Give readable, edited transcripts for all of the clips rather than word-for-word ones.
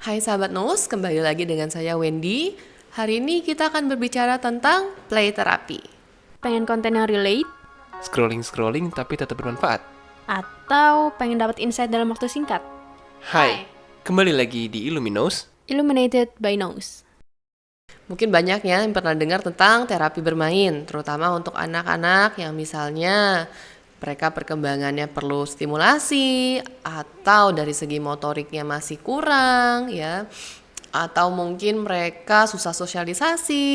Hai sahabat Nus, kembali lagi dengan saya Wendy. Hari ini kita akan berbicara tentang play therapy. Pengen konten yang relate? Scrolling tapi tetap bermanfaat. Atau pengen dapat insight dalam waktu singkat? Hai, kembali lagi di Illuminos. Illuminated by Nose. Mungkin banyak ya yang pernah dengar tentang terapi bermain, terutama untuk anak-anak yang misalnya mereka perkembangannya perlu stimulasi atau dari segi motoriknya masih kurang ya. Atau mungkin mereka susah sosialisasi.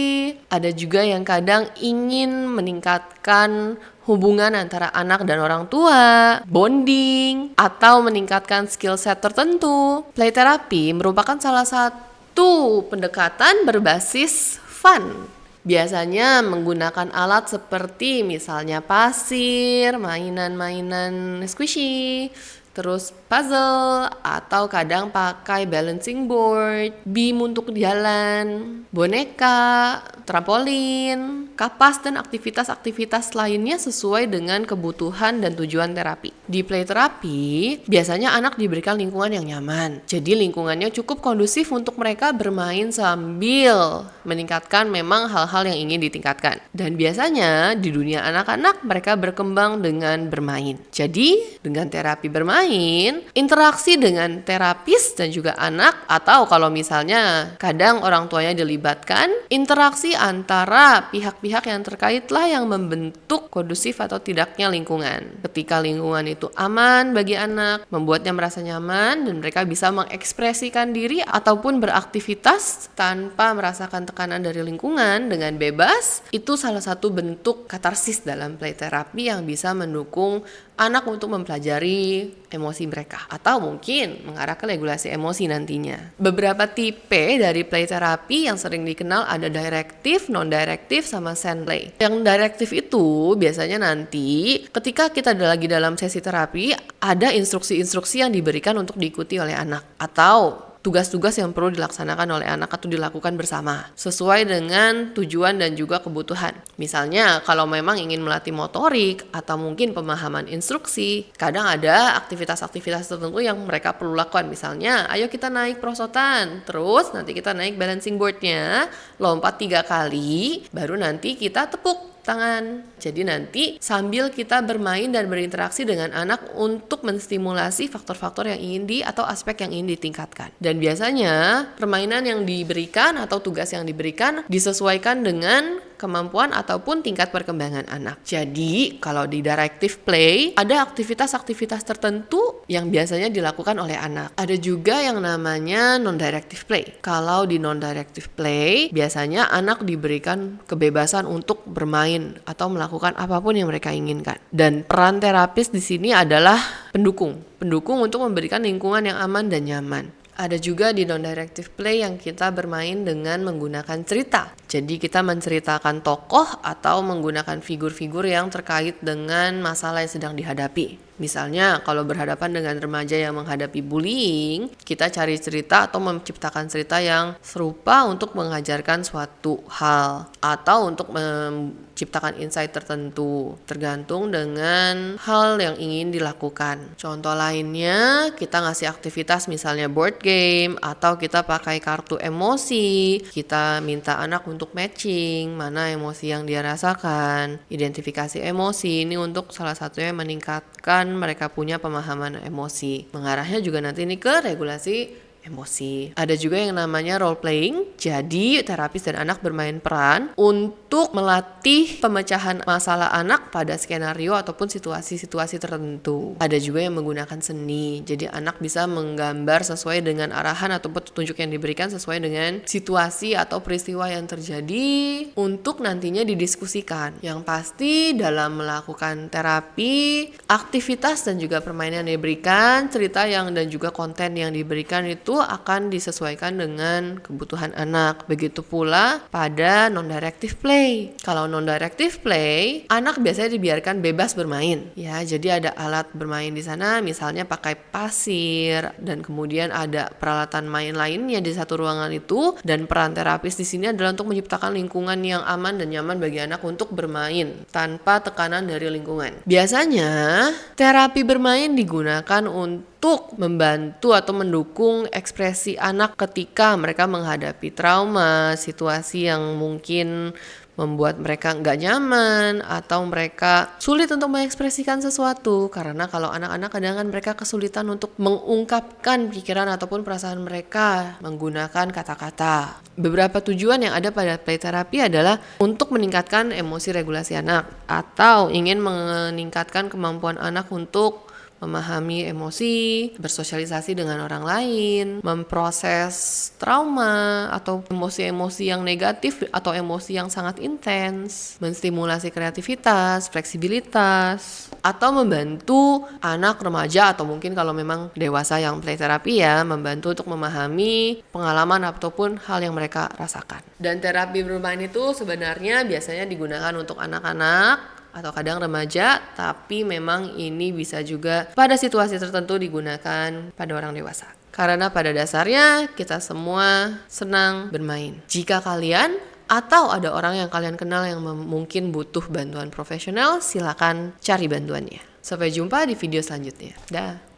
Ada juga yang kadang ingin meningkatkan hubungan antara anak dan orang tua, bonding, atau meningkatkan skill set tertentu. Play therapy merupakan salah satu pendekatan berbasis fun. Biasanya menggunakan alat seperti misalnya pasir, mainan-mainan squishy, terus puzzle, atau kadang pakai balancing board, beam untuk jalan, boneka, trampolin, kapas, dan aktivitas-aktivitas lainnya sesuai dengan kebutuhan dan tujuan terapi. Di play terapi, biasanya anak diberikan lingkungan yang nyaman. Jadi lingkungannya cukup kondusif untuk mereka bermain sambil meningkatkan memang hal-hal yang ingin ditingkatkan. Dan biasanya di dunia anak-anak mereka berkembang dengan bermain. Jadi dengan terapi bermain, interaksi dengan terapis dan juga anak, atau kalau misalnya kadang orang tuanya dilibatkan, interaksi antara pihak-pihak yang terkait lah yang membentuk kondusif atau tidaknya lingkungan. Ketika lingkungan itu aman bagi anak, membuatnya merasa nyaman dan mereka bisa mengekspresikan diri ataupun beraktivitas tanpa merasakan tekanan dari lingkungan dengan bebas, itu salah satu bentuk katarsis dalam play therapy yang bisa mendukung anak untuk mempelajari emosi mereka atau mungkin mengarah ke regulasi emosi nantinya. Beberapa tipe dari play therapy yang sering dikenal ada directive, non-directive, sama send play. Yang directive itu biasanya nanti ketika kita lagi dalam sesi terapi ada instruksi-instruksi yang diberikan untuk diikuti oleh anak atau tugas-tugas yang perlu dilaksanakan oleh anak atau dilakukan bersama sesuai dengan tujuan dan juga kebutuhan. Misalnya kalau memang ingin melatih motorik atau mungkin pemahaman instruksi, kadang ada aktivitas-aktivitas tertentu yang mereka perlu lakukan. Misalnya, ayo kita naik perosotan, terus nanti kita naik balancing boardnya, lompat 3 kali, baru nanti kita tepuk tangan. Jadi nanti sambil kita bermain dan berinteraksi dengan anak untuk menstimulasi faktor-faktor yang ingin atau aspek yang ingin ditingkatkan. Dan biasanya permainan yang diberikan atau tugas yang diberikan disesuaikan dengan kemampuan ataupun tingkat perkembangan anak. Jadi kalau di directive play ada aktivitas-aktivitas tertentu yang biasanya dilakukan oleh anak. Ada juga yang namanya non-directive play. Kalau di non-directive play biasanya anak diberikan kebebasan untuk bermain atau melakukan apapun yang mereka inginkan. Dan peran terapis di sini adalah pendukung untuk memberikan lingkungan yang aman dan nyaman. Ada juga di non-directive play yang kita bermain dengan menggunakan cerita. Jadi kita menceritakan tokoh atau menggunakan figur-figur yang terkait dengan masalah yang sedang dihadapi. Misalnya kalau berhadapan dengan remaja yang menghadapi bullying, kita cari cerita atau menciptakan cerita yang serupa untuk mengajarkan suatu hal atau untuk menciptakan insight tertentu tergantung dengan hal yang ingin dilakukan. Contoh lainnya, kita ngasih aktivitas misalnya board game atau kita pakai kartu emosi, kita minta anak untuk matching mana emosi yang dia rasakan, identifikasi emosi ini untuk salah satunya meningkatkan mereka punya pemahaman emosi. Mengarahnya juga nanti ini ke regulasi emosi. Ada juga yang namanya role playing. Jadi terapis dan anak bermain peran untuk melatih pemecahan masalah anak pada skenario ataupun situasi-situasi tertentu. Ada juga yang menggunakan seni. Jadi anak bisa menggambar sesuai dengan arahan atau petunjuk yang diberikan sesuai dengan situasi atau peristiwa yang terjadi untuk nantinya didiskusikan. Yang pasti dalam melakukan terapi, aktivitas dan juga permainan yang diberikan, cerita yang dan juga konten yang diberikan itu akan disesuaikan dengan kebutuhan anak. Begitu pula pada non-directive play. Kalau non-directive play, anak biasanya dibiarkan bebas bermain. Ya, jadi ada alat bermain di sana, misalnya pakai pasir dan kemudian ada peralatan main lainnya di satu ruangan itu. Dan peran terapis di sini adalah untuk menciptakan lingkungan yang aman dan nyaman bagi anak untuk bermain tanpa tekanan dari lingkungan. Biasanya terapi bermain digunakan untuk untuk membantu atau mendukung ekspresi anak ketika mereka menghadapi trauma, situasi yang mungkin membuat mereka nggak nyaman atau mereka sulit untuk mengekspresikan sesuatu. Karena kalau anak-anak kadang kan mereka kesulitan untuk mengungkapkan pikiran ataupun perasaan mereka menggunakan kata-kata. Beberapa tujuan yang ada pada play therapy adalah untuk meningkatkan emosi regulasi anak atau ingin meningkatkan kemampuan anak untuk memahami emosi, bersosialisasi dengan orang lain, memproses trauma atau emosi-emosi yang negatif atau emosi yang sangat intens, menstimulasi kreativitas, fleksibilitas, atau membantu anak remaja atau mungkin kalau memang dewasa yang play therapy ya, membantu untuk memahami pengalaman ataupun hal yang mereka rasakan. Dan terapi bermain itu sebenarnya biasanya digunakan untuk anak-anak atau kadang remaja, tapi memang ini bisa juga pada situasi tertentu digunakan pada orang dewasa. Karena pada dasarnya kita semua senang bermain. Jika kalian atau ada orang yang kalian kenal yang mungkin butuh bantuan profesional, silakan cari bantuannya. Sampai jumpa di video selanjutnya. Dah.